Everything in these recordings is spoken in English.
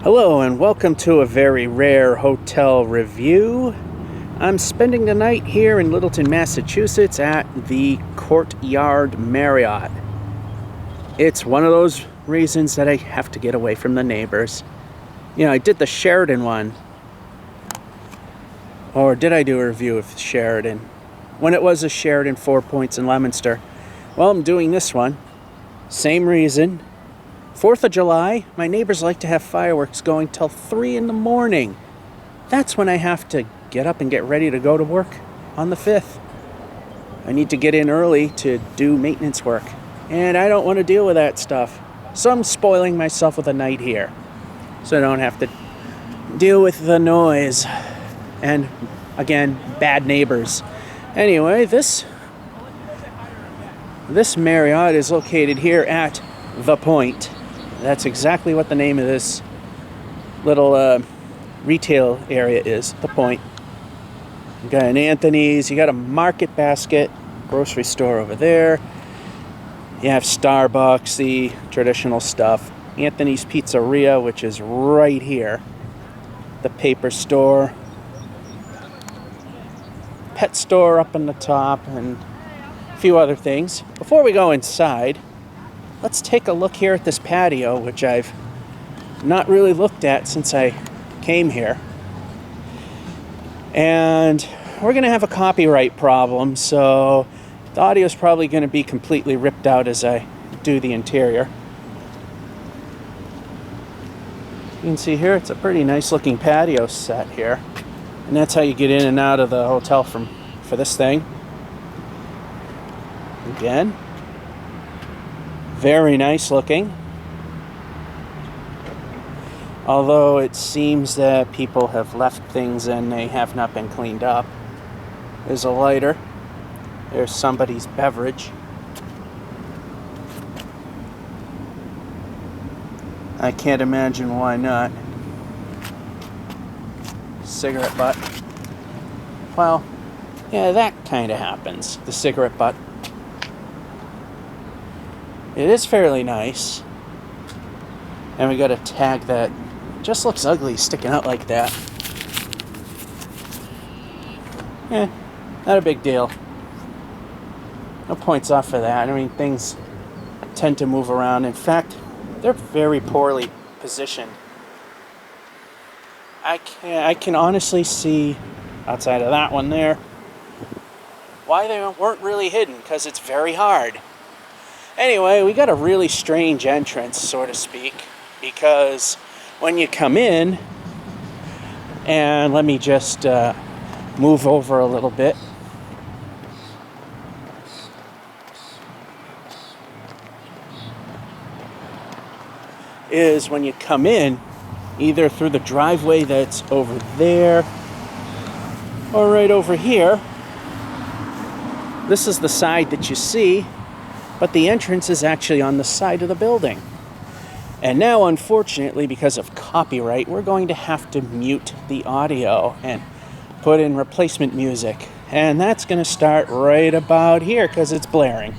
Hello and welcome to a very rare hotel review. I'm spending the night here in Littleton, Massachusetts at the Courtyard Marriott. It's one of those reasons that I have to get away from the neighbors. You know, I did the Sheraton one. Or did I do a review of Sheraton? When it was a Sheraton 4 Points in Leominster. Well, I'm doing this one. Same reason. 4th of July, my neighbors like to have fireworks going till 3 in the morning. That's when I have to get up and get ready to go to work on the 5th. I need to get in early to do maintenance work, and I don't want to deal with that stuff. So I'm spoiling myself with a night here, so I don't have to deal with the noise and, again, bad neighbors. Anyway, this Marriott is located here at The Point. That's exactly what the name of this little retail area is, The Point. You got an Anthony's, you got a Market Basket, grocery store over there. You have Starbucks, the traditional stuff. Anthony's Pizzeria, which is right here. The paper store. Pet store up on the top, and a few other things. Before we go inside, let's take a look here at this patio, which I've not really looked at since I came here. And we're going to have a copyright problem, so the audio is probably going to be completely ripped out as I do the interior. You can see here, it's a pretty nice looking patio set here. And that's how you get in and out of the hotel for this thing. Again, very nice looking. Although it seems that people have left things and they have not been cleaned up. There's a lighter. There's somebody's beverage. I can't imagine why not. Cigarette butt. Well, yeah, that kind of happens. The cigarette butt. It is fairly nice. And we got a tag that just looks ugly sticking out like that. Not a big deal. No points off for that. I mean, things tend to move around. In fact, they're very poorly positioned. I can honestly see, outside of that one there, why they weren't really hidden, because it's very hard. Anyway, we got a really strange entrance, so to speak, because when you come in, and let me just move over a little bit. Is when you come in, either through the driveway that's over there, or right over here. This is the side that you see. But the entrance is actually on the side of the building. And now, unfortunately, because of copyright, we're going to have to mute the audio and put in replacement music. And that's going to start right about here because it's blaring.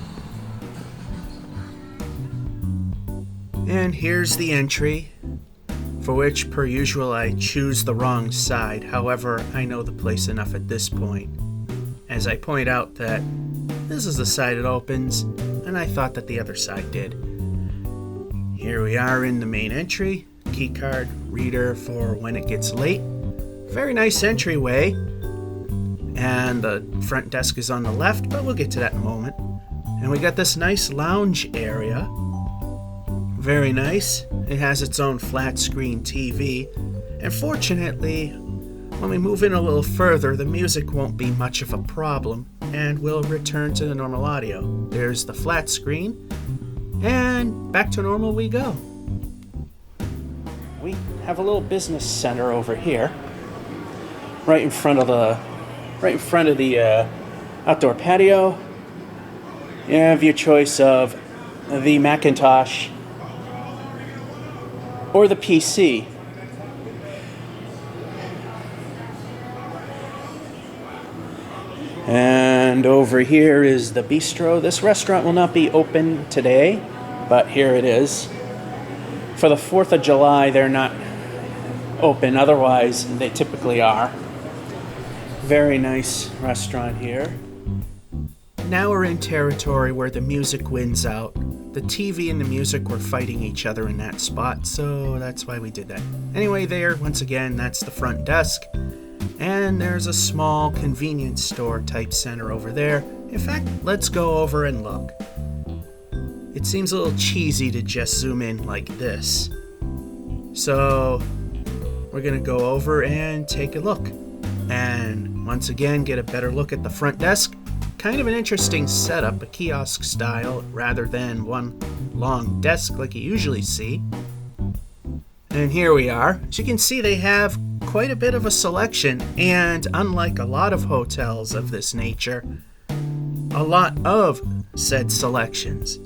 And here's the entry, for which, per usual, I choose the wrong side. However, I know the place enough at this point, as I point out that this is the side it opens, and I thought that the other side did. Here we are in the main entry. Key card reader for when it gets late. Very nice entryway. And the front desk is on the left, but we'll get to that in a moment. And we got this nice lounge area. Very nice. It has its own flat screen TV. And fortunately, when we move in a little further, the music won't be much of a problem, and we'll return to the normal audio. There's the flat screen, and back to normal we go. We have a little business center over here, right in front of the outdoor patio. You have your choice of the Macintosh or the PC. And over here is the Bistro. This restaurant will not be open today, but here it is. For the 4th of July, they're not open, otherwise they typically are. Very nice restaurant here. Now we're in territory where the music wins out. The TV and the music were fighting each other in that spot, so that's why we did that. Anyway, there, once again, that's the front desk. And there's a small convenience store type center over there. In fact, let's go over and look. It seems a little cheesy to just zoom in like this. So we're gonna go over and take a look. And once again, get a better look at the front desk. Kind of an interesting setup, a kiosk style rather than one long desk like you usually see. And here we are. As you can see, they have quite a bit of a selection, and unlike a lot of hotels of this nature, a lot of said selections.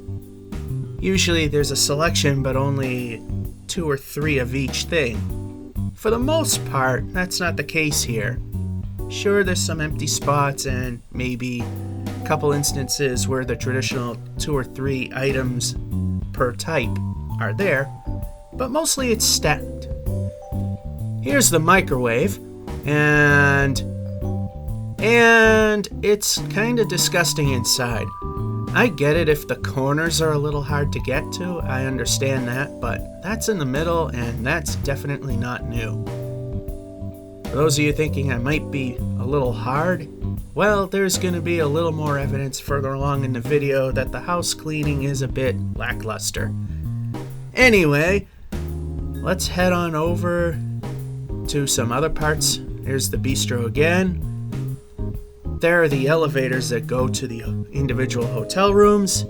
Usually there's a selection, but only 2 or 3 of each thing. For the most part, that's not the case here. Sure, there's some empty spots and maybe a couple instances where the traditional 2 or 3 items per type are there, but mostly it's stacked. Here's the microwave, and it's kind of disgusting inside. I get it if the corners are a little hard to get to, I understand that, but that's in the middle and that's definitely not new. For those of you thinking I might be a little hard, well, there's going to be a little more evidence further along in the video that the house cleaning is a bit lackluster. Anyway, let's head on over to some other parts. There's the bistro again. There are the elevators that go to the individual hotel rooms.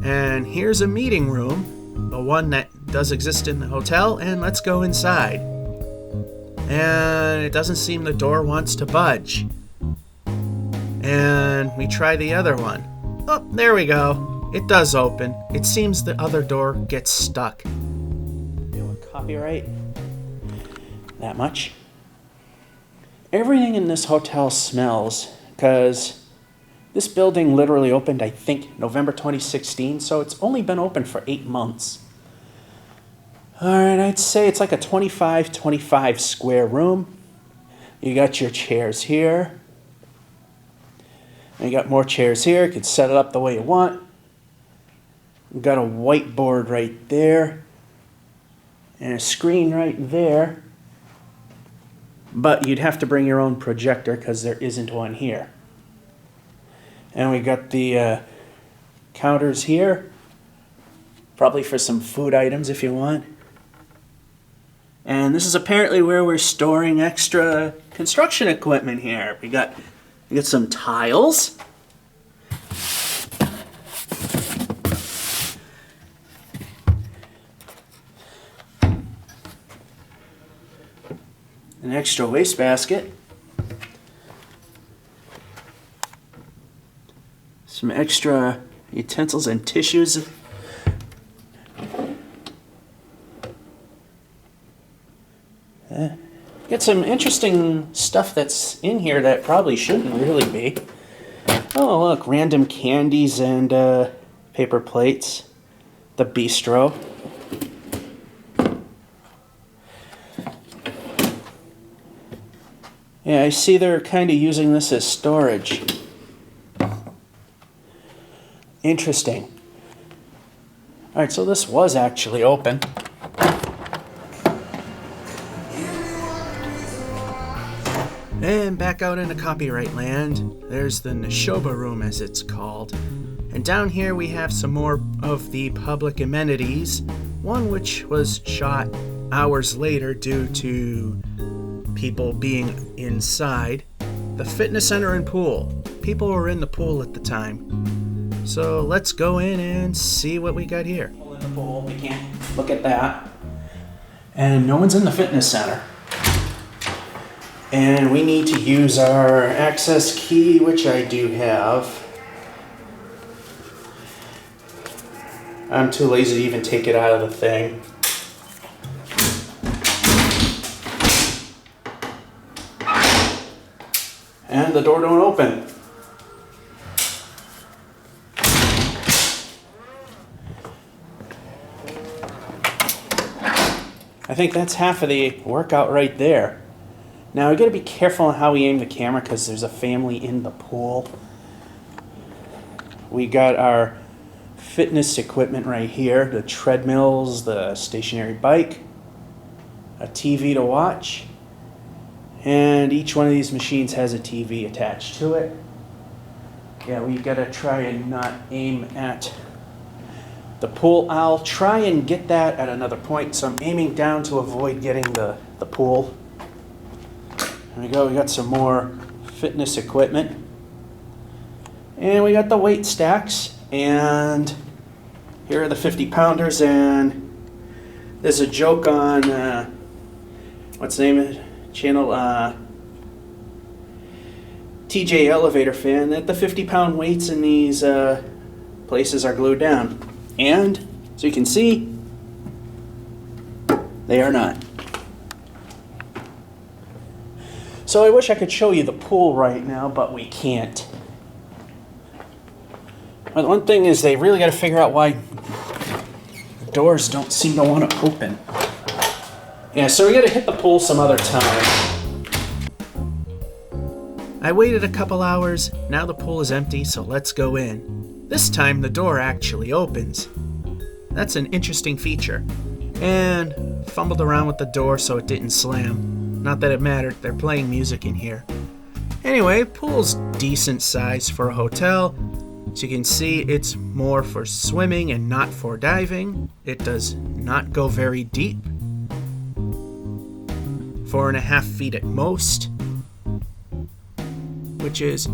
And here's a meeting room, the one that does exist in the hotel, and let's go inside. And it doesn't seem the door wants to budge. And we try the other one. Oh, there we go. It does open. It seems the other door gets stuck. Copyright. That much. Everything in this hotel smells, because this building literally opened, I think, November 2016, so it's only been open for 8 months. Alright, I'd say it's like a 25 square room. You got your chairs here. And you got more chairs here. You can set it up the way you want. You've got a whiteboard right there. And a screen right there. But you'd have to bring your own projector because there isn't one here. And we got the counters here. Probably for some food items if you want. And this is apparently where we're storing extra construction equipment here. We got some tiles. An extra wastebasket. Some extra utensils and tissues. Get some interesting stuff that's in here that probably shouldn't really be. Oh, look, random candies and paper plates. The bistro. Yeah, I see they're kind of using this as storage. Interesting. Alright, so this was actually open. And back out into copyright land, there's the Neshoba Room as it's called. And down here we have some more of the public amenities, one which was shot hours later due to people being inside. The fitness center and pool. People were in the pool at the time. So let's go in and see what we got here. People in the pool, we can't look at that. And no one's in the fitness center. And we need to use our access key, which I do have. I'm too lazy to even take it out of the thing. And the door don't open. I think that's half of the workout right there. Now we gotta be careful on how we aim the camera because there's a family in the pool. We got our fitness equipment right here, the treadmills, the stationary bike, a TV to watch, and each one of these machines has a TV attached to it. Yeah, we gotta try and not aim at the pool. I'll try and get that at another point, so I'm aiming down to avoid getting the pool. There we go, we got some more fitness equipment. And we got the weight stacks, and here are the 50-pounders, and there's a joke on, what's the name of it? Channel, TJ Elevator Fan, that the 50-pound weights in these places are glued down. And, so you can see, they are not. So I wish I could show you the pool right now, but we can't. But one thing is they really got to figure out why the doors don't seem to want to open. Yeah, so we got to hit the pool some other time. I waited a couple hours. Now the pool is empty, so let's go in. This time the door actually opens. That's an interesting feature. And fumbled around with the door so it didn't slam. Not that it mattered, they're playing music in here. Anyway, pool's decent size for a hotel. As you can see, it's more for swimming and not for diving. It does not go very deep. 4.5 feet at most. Which is,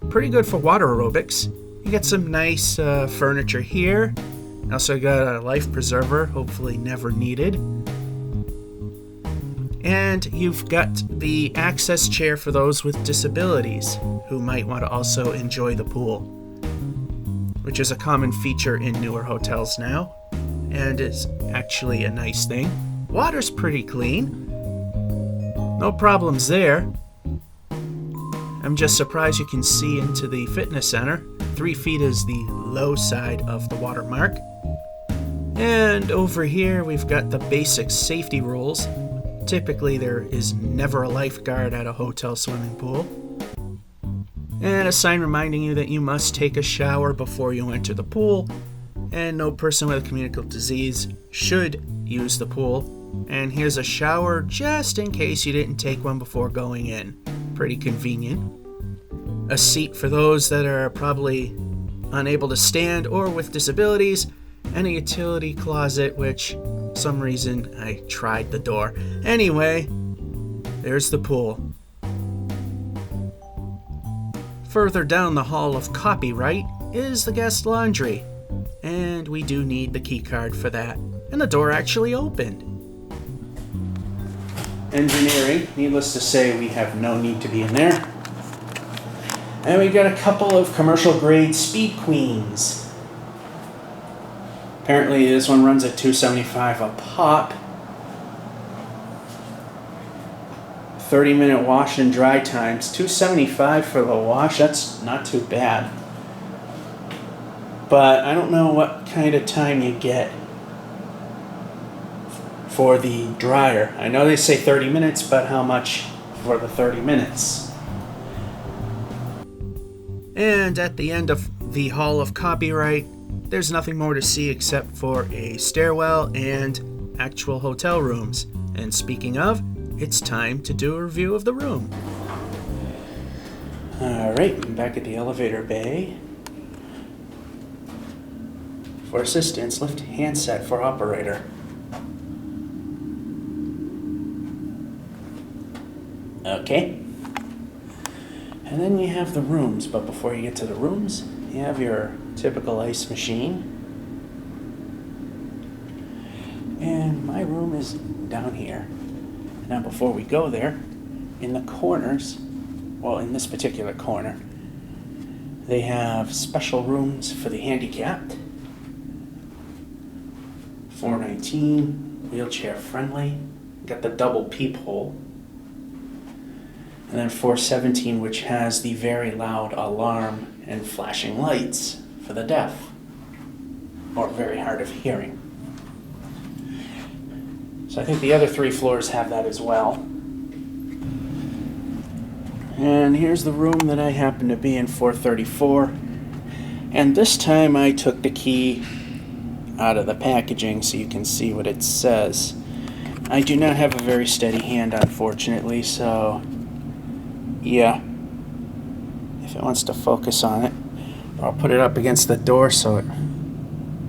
pretty good for water aerobics. You got some nice furniture here. Also got a life preserver, hopefully never needed. And you've got the access chair for those with disabilities who might want to also enjoy the pool, which is a common feature in newer hotels now, and is actually a nice thing. Water's pretty clean. No problems there. I'm just surprised you can see into the fitness center. 3 feet is the low side of the water mark. And over here we've got the basic safety rules. Typically there is never a lifeguard at a hotel swimming pool. And a sign reminding you that you must take a shower before you enter the pool, and no person with a communicable disease should use the pool. And here's a shower just in case you didn't take one before going in. Pretty convenient. A seat for those that are probably unable to stand or with disabilities, and a utility closet, which for some reason I tried the door. Anyway, there's the pool. Further down the hall of copyright is the guest laundry, and we do need the key card for that. And the door actually opened. Engineering, needless to say, we have no need to be in there. And we got a couple of commercial grade Speed Queens. Apparently this one runs at $275 a pop. 30-minute wash and dry times. $275 for the wash, that's not too bad. But I don't know what kind of time you get for the dryer. I know they say 30 minutes, but how much for the 30 minutes? And at the end of the Hall of Copyright, there's nothing more to see except for a stairwell and actual hotel rooms. And speaking of, it's time to do a review of the room. Alright, I'm back at the elevator bay. For assistance, lift handset for operator. Okay. And then you have the rooms, but before you get to the rooms, you have your typical ice machine. And my room is down here. Now before we go there, in the corners, well, in this particular corner, they have special rooms for the handicapped. 419, wheelchair friendly. Got the double peephole. And then 417, which has the very loud alarm and flashing lights for the deaf, or very hard of hearing. So So I think the other 3 floors have that as well. And here's the room that I happen to be in, 434. And this time I took the key out of the packaging so you can see what it says. I do not have a very steady hand, unfortunately, so yeah. If it wants to focus on it, I'll put it up against the door so it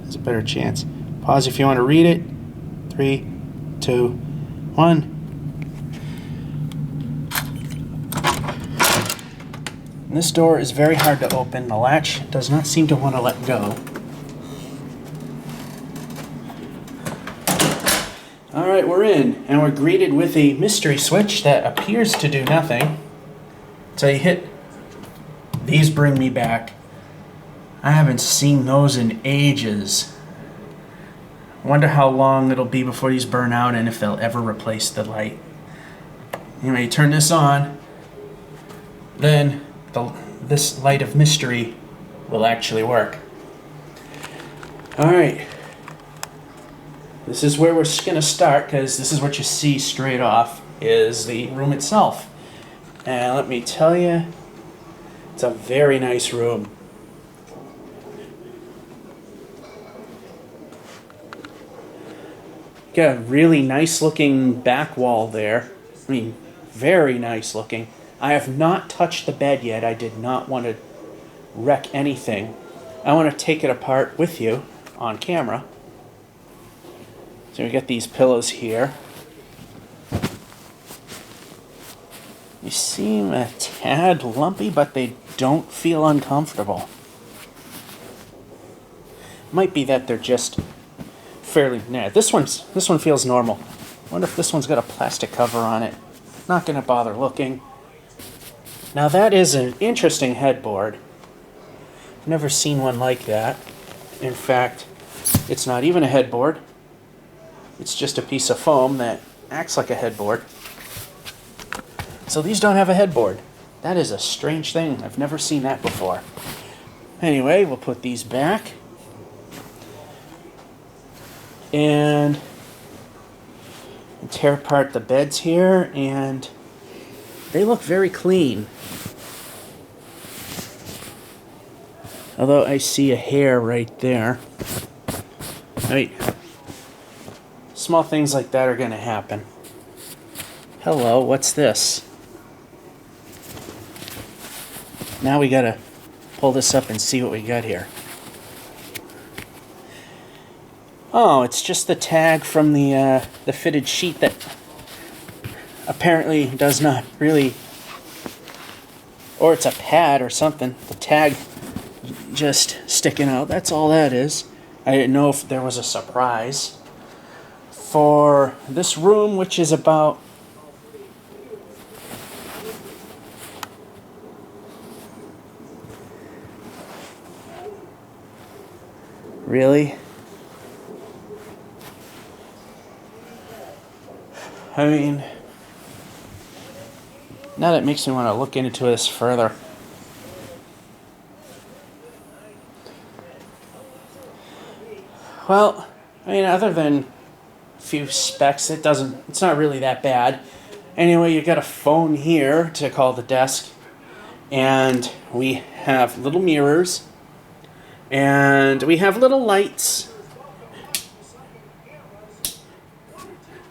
has a better chance. Pause if you want to read it. 3, 2, 1. And this door is very hard to open. The latch does not seem to want to let go. Alright, we're in, and we're greeted with a mystery switch that appears to do nothing. So you hit, these bring me back. I haven't seen those in ages. I wonder how long it'll be before these burn out and if they'll ever replace the light. Anyway, you turn this on, then this light of mystery will actually work. Alright. This is where we're going to start, because this is what you see straight off, is the room itself. And let me tell you, it's a very nice room. Got a really nice looking back wall there. I mean, very nice looking. I have not touched the bed yet. I did not want to wreck anything. I want to take it apart with you on camera. So we got these pillows here. They seem a tad lumpy, but they don't feel uncomfortable. Might be that they're just fairly... Nah, this one feels normal. Wonder if this one's got a plastic cover on it. Not going to bother looking. Now that is an interesting headboard. I've never seen one like that. In fact, it's not even a headboard. It's just a piece of foam that acts like a headboard. So these don't have a headboard. That is a strange thing. I've never seen that before. Anyway, we'll put these back. And tear apart the beds here, and they look very clean. Although I see a hair right there. I mean, small things like that are going to happen. Hello, what's this? Now we got to pull this up and see what we got here. Oh, it's just the tag from the fitted sheet that apparently does not really... Or it's a pad or something. The tag just sticking out. That's all that is. I didn't know if there was a surprise for this room, which is about... Really? I mean, now that makes me want to look into this further. Well, I mean, other than a few specs, it's not really that bad. Anyway, you got a phone here to call the desk, and we have little mirrors, and we have little lights.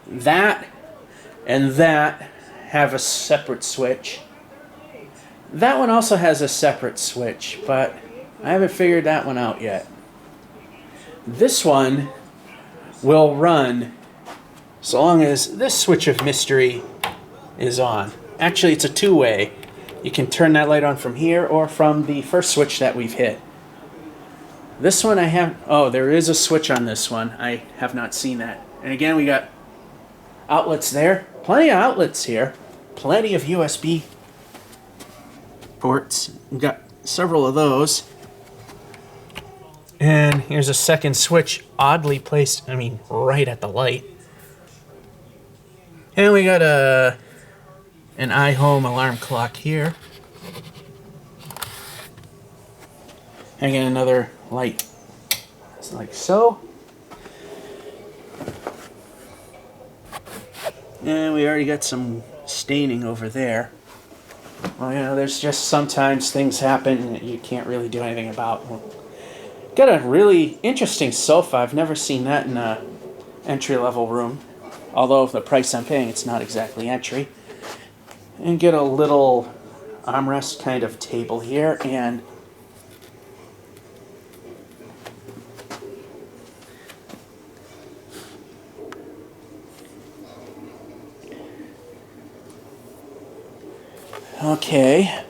That and that have a separate switch. That one also has a separate switch, but I haven't figured that one out yet. This one will run so long as this switch of mystery is on. Actually, it's a two-way. You can turn that light on from here or from the first switch that we've hit. This one I have... Oh, there is a switch on this one. I have not seen that. And again, we got outlets there. Plenty of outlets here. Plenty of USB ports. We've got several of those. And here's a second switch, oddly placed, right at the light. And we got an iHome alarm clock here. And again, another light. It's like so. And we already got some staining over there. Well, you know, there's just sometimes things happen that you can't really do anything about. Got a really interesting sofa. I've never seen that in a entry-level room. Although the price I'm paying, it's not exactly entry. And get a little armrest kind of table here, and okay.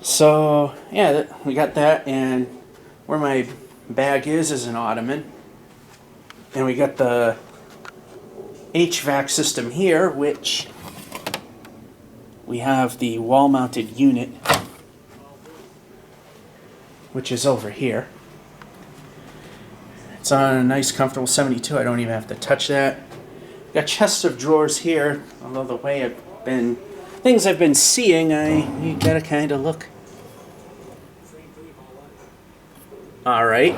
So, yeah, we got that, and where my bag is an ottoman. And we got the Hvac system here, which we have the wall-mounted unit, which is over here. It's on a nice, comfortable 72. I don't even have to touch that. Got chests of drawers here, although the way things I've been seeing, you gotta kind of look. Alright,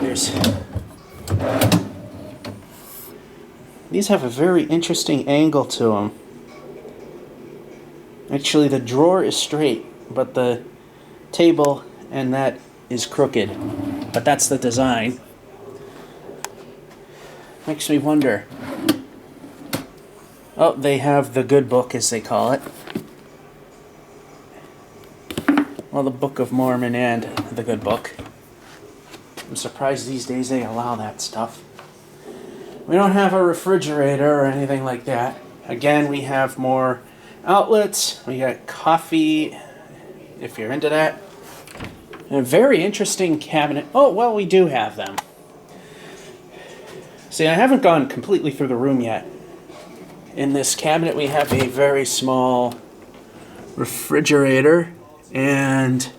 these have a very interesting angle to them. Actually, the drawer is straight, but the table and that is crooked. But that's the design. Makes me wonder. Oh, they have the good book, as they call it. Well, the Book of Mormon and the good book. I'm surprised these days they allow that stuff. We don't have a refrigerator or anything like that. Again, we have more outlets. We got coffee, if you're into that. And a very interesting cabinet. Oh, well, we do have them. See, I haven't gone completely through the room yet. In this cabinet, we have a very small refrigerator, and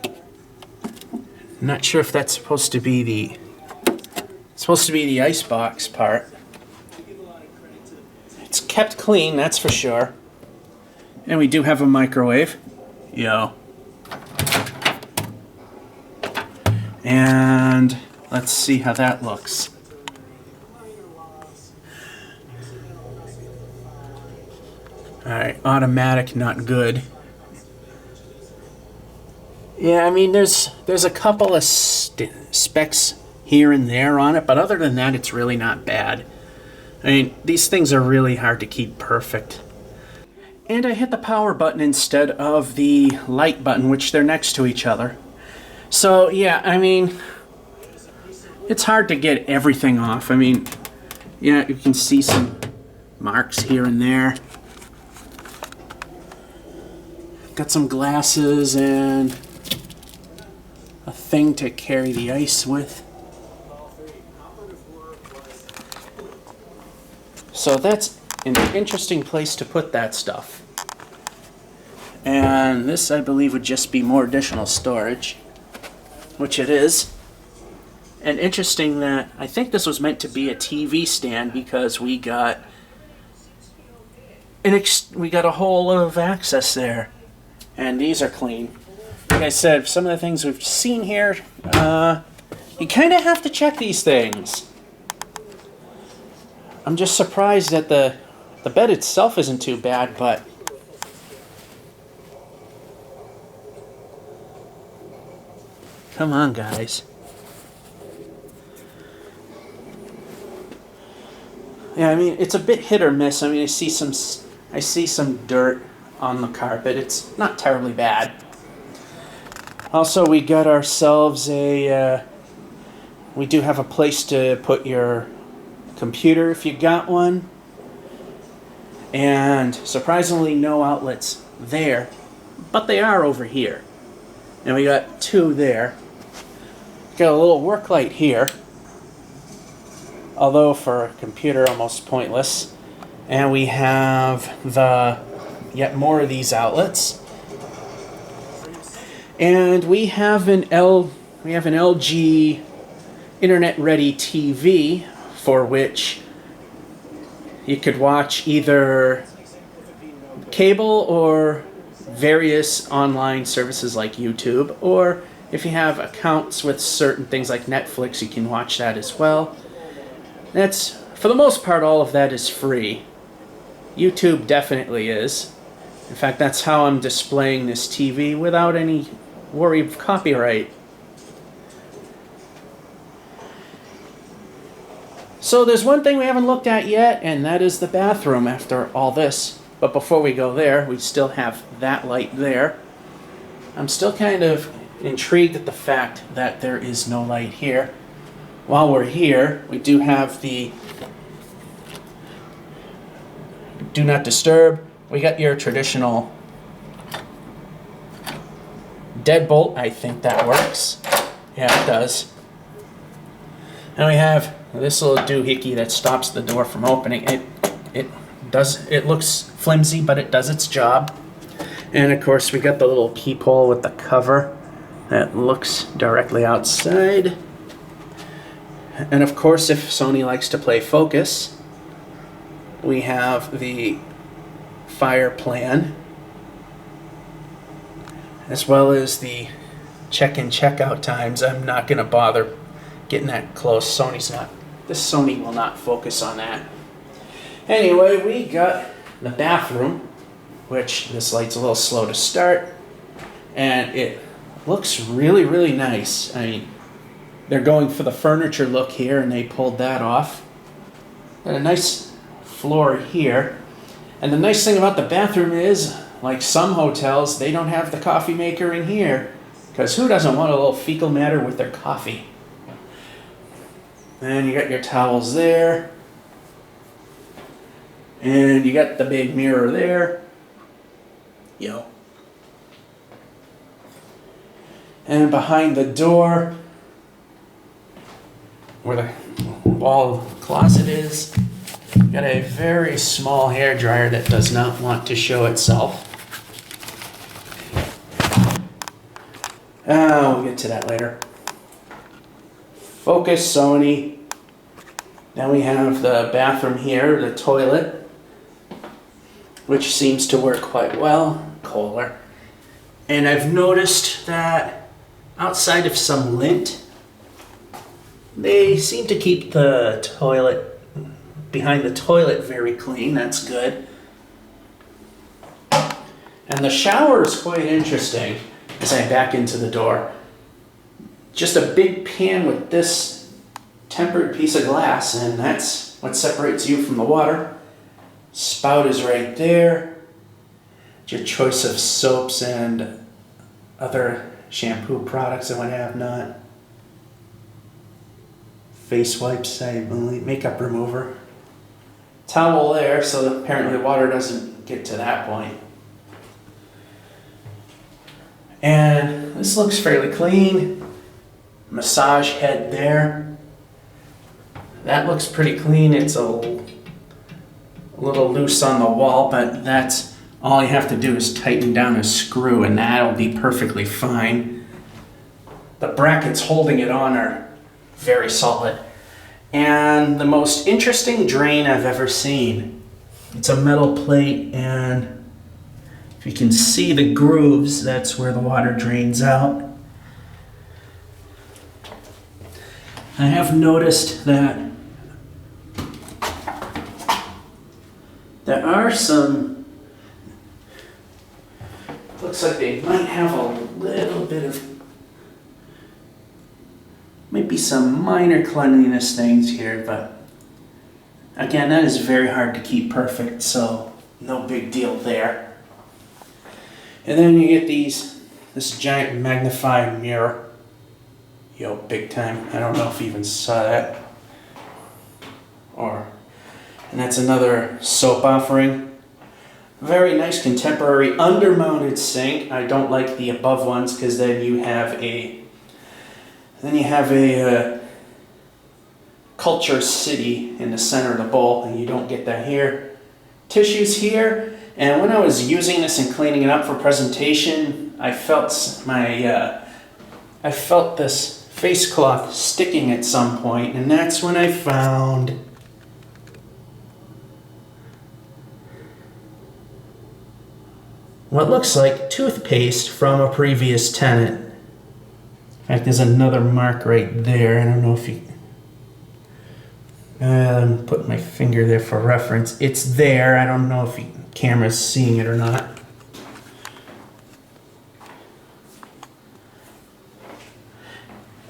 I'm not sure if that's supposed to be the icebox part. It's kept clean, that's for sure. And we do have a microwave. Yo. And let's see how that looks. Alright, automatic, not good. Yeah, I mean, there's a couple of specs here and there on it, but other than that, it's really not bad. I mean, these things are really hard to keep perfect. And I hit the power button instead of the light button, which they're next to each other. So, yeah, I mean, it's hard to get everything off. I mean, yeah, you can see some marks here and there. Got some glasses and a thing to carry the ice with. So that's an interesting place to put that stuff. And this, I believe, would just be more additional storage, which it is. And interesting that I think this was meant to be a TV stand, because we got a hole of access there. And these are clean. Like I said, some of the things we've seen here, you kind of have to check these things. I'm just surprised that the bed itself isn't too bad, but come on, guys. Yeah, I mean, it's a bit hit or miss. I mean, I see some dirt on the carpet. It's not terribly bad. Also, we got ourselves we do have a place to put your computer if you got one. And surprisingly, no outlets there, but they are over here. And we got two there. Got a little work light here, although for a computer almost pointless. And we have yet more of these outlets. And we have an LG internet-ready TV, for which you could watch either cable or various online services like YouTube, or if you have accounts with certain things like Netflix, you can watch that as well. That's, for the most part, all of that is free. YouTube definitely is. In fact, that's how I'm displaying this TV without any worry of copyright. So there's one thing we haven't looked at yet, and that is the bathroom after all this. But before we go there, we still have that light there. I'm still kind of intrigued at the fact that there is no light here. While we're here, we do have the do not disturb. We got your traditional deadbolt. I think that works. Yeah, it does. And we have this little doohickey that stops the door from opening. It looks flimsy, but it does its job. And of course, we got the little peephole with the cover that looks directly outside. And of course, if Sony likes to play focus, we have the fire plan, as well as the check-in, check-out times. I'm not going to bother getting that close. This Sony will not focus on that. Anyway, we got the bathroom, which this light's a little slow to start, and it looks really, really nice. I mean, they're going for the furniture look here, and they pulled that off. Got a nice floor here. And the nice thing about the bathroom is, like some hotels, they don't have the coffee maker in here, because who doesn't want a little fecal matter with their coffee? And you got your towels there. And you got the big mirror there. Yo. And behind the door, where the wall closet is, you got a very small hairdryer that does not want to show itself. We'll get to that later. Focus, Sony. Now we have the bathroom here, the toilet, which seems to work quite well. Kohler. And I've noticed that outside of some lint, they seem to keep the toilet, behind the toilet, very clean. That's good. And the shower is quite interesting as I back into the door. Just a big pan with this tempered piece of glass, and that's what separates you from the water. Spout is right there. Your choice of soaps and other shampoo products and what have not. Face wipes, I believe, makeup remover. Towel there, so apparently the water doesn't get to that point. And this looks fairly clean. Massage head there. That looks pretty clean. It's a little loose on the wall, but that's all you have to do is tighten down a screw and that'll be perfectly fine. The brackets holding it on are very solid. And the most interesting drain I've ever seen. It's a metal plate, and if you can see the grooves, that's where the water drains out. I have noticed that there are some, looks like they might have a little bit of, might be some minor cleanliness things here, but again, that is very hard to keep perfect, so no big deal there. And then you get this giant magnifying mirror. Yo, big time. I don't know if you even saw that. And that's another soap offering. Very nice contemporary undermounted sink. I don't like the above ones because then you have a culture city in the center of the bowl, and you don't get that here. Tissues here, and when I was using this and cleaning it up for presentation, I felt this face cloth sticking at some point, and that's when I found what looks like toothpaste from a previous tenant. In fact, there's another mark right there. I don't know if you... And put my finger there for reference. It's there. I don't know if the camera's seeing it or not.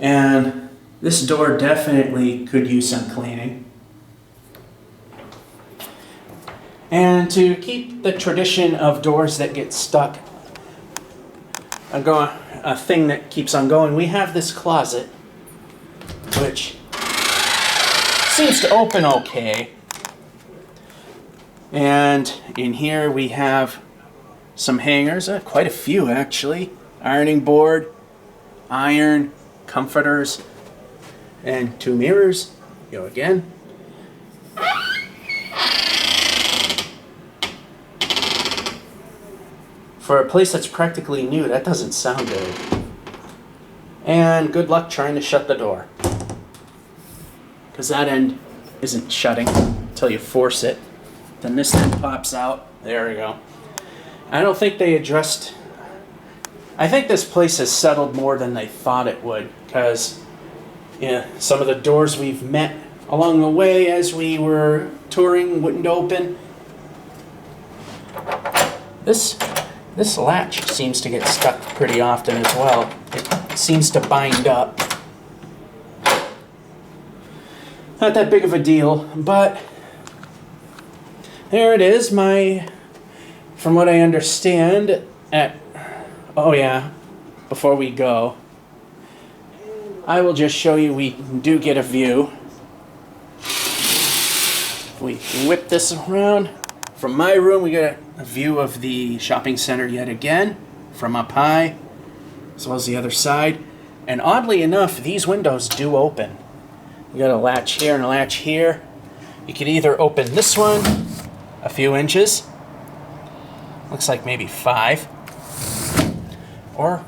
And this door definitely could use some cleaning. And to keep the tradition of doors that get stuck, a thing that keeps on going, we have this closet, which seems to open okay. And in here we have some hangers, quite a few actually. Ironing board, iron, comforters, and 2 mirrors. Go again. For a place that's practically new, that doesn't sound good. And good luck trying to shut the door, because that end isn't shutting until you force it. Then this end pops out. There we go. I don't think they addressed... I think this place has settled more than they thought it would, because some of the doors we've met along the way as we were touring wouldn't open. This latch seems to get stuck pretty often as well. It seems to bind up. Not that big of a deal, but there it is. From what I understand, oh yeah, before we go, I will just show you we do get a view. If we whip this around, from my room we get a view of the shopping center yet again, from up high, as well as the other side. And oddly enough, these windows do open. You got a latch here and a latch here. You can either open this one a few inches, looks like maybe 5, or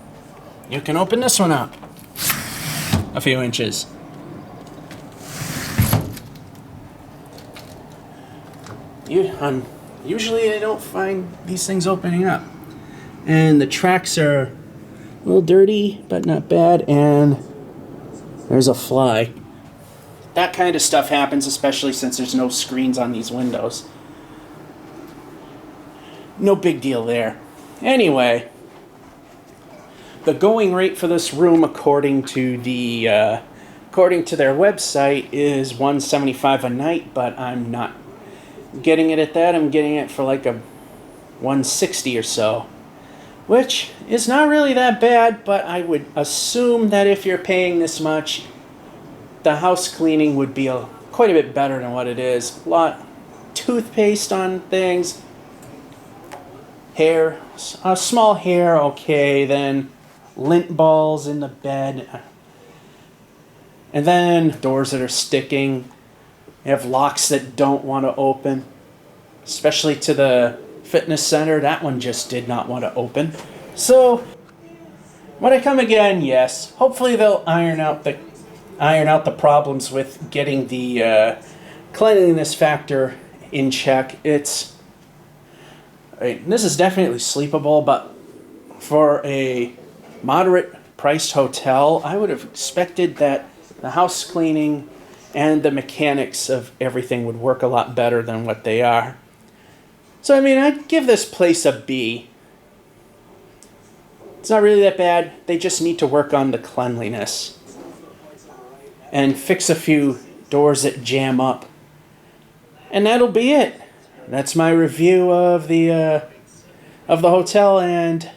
you can open this one up a few inches. Usually I don't find these things opening up. And the tracks are a little dirty, but not bad, and there's a fly. That kind of stuff happens, especially since there's no screens on these windows. No big deal there. Anyway, the going rate for this room, according to their website, is $175 a night, but I'm not getting it at that. I'm getting it for like a $160 or so, which is not really that bad, but I would assume that if you're paying this much, the house cleaning would be quite a bit better than what it is. A lot toothpaste on things, hair, a small hair, okay, then lint balls in the bed, and then doors that are sticking. You have locks that don't want to open, especially to the fitness center. That one just did not want to open. So when I come again, yes, hopefully they'll iron out the problems with getting the cleanliness factor in check. This is definitely sleepable, but for a moderate priced hotel, I would have expected that the house cleaning and the mechanics of everything would work a lot better than what they are. So I mean, I'd give this place a B. It's not really that bad. They just need to work on the cleanliness and fix a few doors that jam up, and that'll be it. That's my review of the hotel, and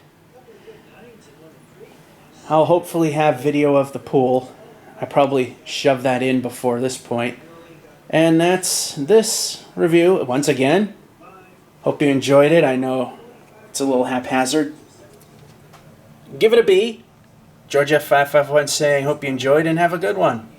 I'll hopefully have video of the pool. I probably shoved that in before this point. And that's this review. Once again, hope you enjoyed it. I know it's a little haphazard. Give it a B. George F551 saying, hope you enjoyed and have a good one.